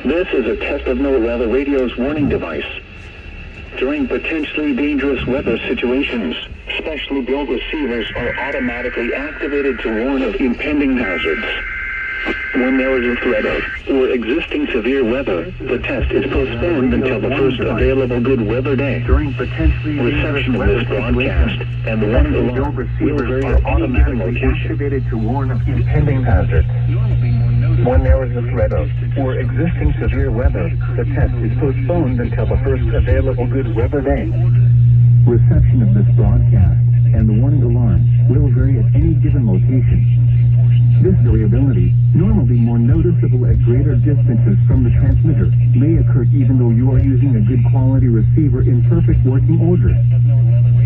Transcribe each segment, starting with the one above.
This is a test of NOAA Weather Radio's warning device. During potentially dangerous weather situations, specially built receivers are automatically activated to warn of impending hazards. When there is a threat of or existing severe weather, the test is postponed until the first available good weather day. During potentially Reception of this broadcast and the warning alarm will vary at any given location. activated to warn of impending hazards. When there is a threat of or existing severe weather, the test is postponed until the first available good weather day. Reception of this broadcast and the warning alarm will vary at any given location. This variability, normally more noticeable at greater distances from the transmitter, may occur even though you are using a good quality receiver in perfect working order.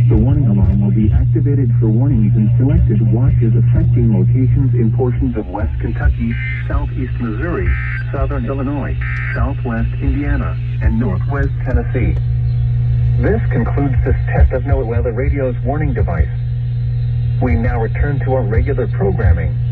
The warning alarm will be activated for warnings in selected watches affecting locations in portions of West Kentucky, Southeast Missouri, Southern Illinois, Southwest Indiana, and Northwest Tennessee. This concludes this test of NOAA Weather Radio's warning device. We now return to our regular programming.